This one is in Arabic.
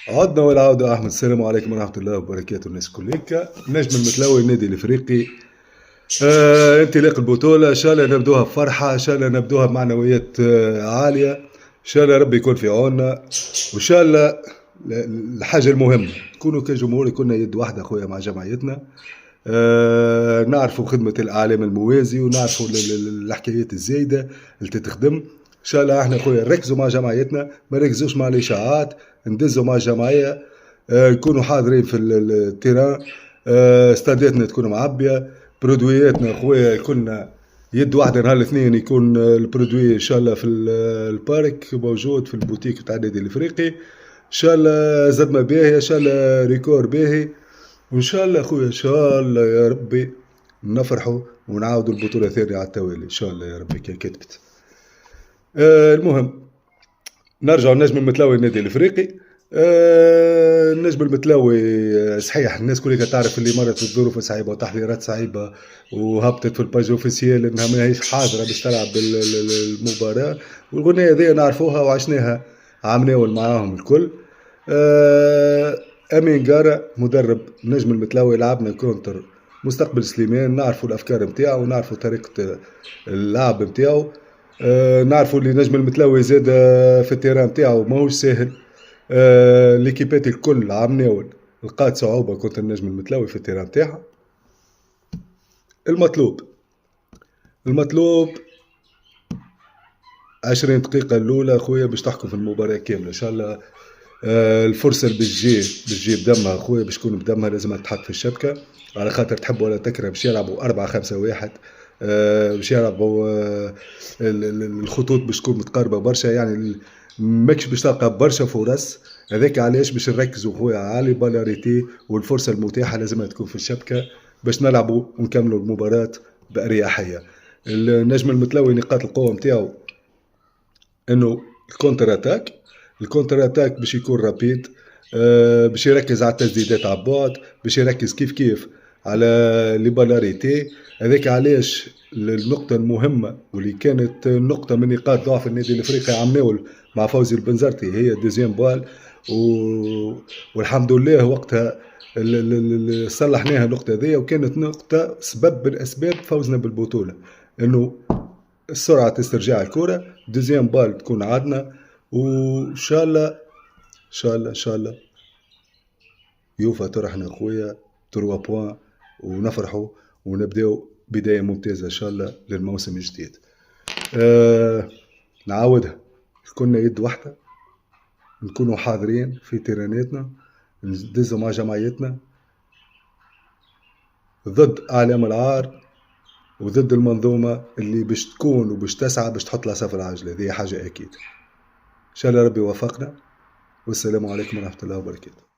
عدنا والعودة أحمد، السلام عليكم ورحمة الله وبركاته. الناس كلك نجم المتلوي النادي الإفريقي. انطلاق البطولة إن شاء الله نبدوها بفرحة، إن شاء الله نبدوها بمعنويات عالية، إن شاء الله ربي يكون في عوننا، وإن شاء الله الحاجة المهمة نكونوا كجمهور كنا يد واحدة خويا مع جمعيتنا. نعرفوا خدمة الإعلام الموازي ونعرفوا الحكايات الزايدة اللي تتخدم. إن شاء الله احنا خويا نركزوا مع جمعيتنا، ما نركزوش مع الإشاعات، ندزوا مع الجمعية. نكونوا حاضرين في التيران. استاداتنا تكون معبية، برودوياتنا خويا كنا يد واحدة نهار الاثنين يكون البرودوي ان شاء الله في البارك موجود في البوتيك تاع النادي الافريقي. ان شاء الله زدمة باهية، ان شاء الله ريكور باهي، وان شاء الله خويا ان شاء الله يا ربي نفرحوا ونعاودوا البطولة ثانية على التوالي ان شاء الله يا ربي كي كتبت. المهم نرجع النجم المتلوي النادي الافريقي. النجم المتلوي صحيح الناس كلها تعرف اللي مرت في الظروف صعيبه وتحضيرات صعيبه، وهبطت في الباج اوفيسيال انها ماهيش حاضره باش تلعب المباراه، والغنيه هذه نعرفوها وعشناها عمناول معاهم الكل. امين قارة مدرب النجم المتلوي لعبنا كونتر مستقبل سليمان، نعرفوا الافكار نتاعو ونعرفوا طريقه اللعب نتاعو. نعرفوا اللي نجم المتلوي زاد في التيران نتاعو ماهوش ساهل. ليكيبات الكل عمناول لقات صعوبة كنت النجم المتلوي في التيران نتاعها. المطلوب 20 دقيقة الأولى خويا باش تحكم في المباراة كاملة إن شاء الله. الفرصة اللي باش بدمها خويا، باش تكون بدمها لازم تحط في الشبكة، على خاطر تحب ولا تكره باش يلعبوا 4-5-1. باش يلعبوا الخطوط باش تكون متقاربة برشا، يعني ماكش باش تلقى برشا فرص. هذاك علاش باش نركزوا خويا على بالاريتي، والفرصة المتاحة لازم تكون في الشبكة باش نلعبوا ونكملوا المباراة بأريحية. النجم المتلوي نقاط القوة نتاعو انه الكونتر اتاك باش يكون رابيد، باش يركز على التسديدات على بعد، باش يركز كيف على لي بالاريتي. هذاك علاش النقطة المهمة واللي كانت نقطة من نقاط ضعف النادي الافريقي عمناول مع فوزي البنزرتي هي دوزيام بال، والحمد لله وقتها صلحناها النقطة ذي، وكانت نقطة سبب من اسباب فوزنا بالبطولة، انه سرعة استرجاع الكرة. دوزيام بال تكون عادنا، وإن شاء الله إن شاء الله يوفا ترحنا خويا 3 بوان ونفرحوا ونبداو بداية ممتازة إن شاء الله للموسم الجديد. نعاودها، كنا يد واحدة، نكونوا حاضرين في تيراناتنا، ندزوا مع جمعيتنا ضد أعلام العار وضد المنظومة اللي باش تكون وباش تسعى باش تحط لها صفر عاجلة. هذه حاجة أكيد. إن شاء الله ربي وفقنا، والسلام عليكم ورحمة الله وبركاته.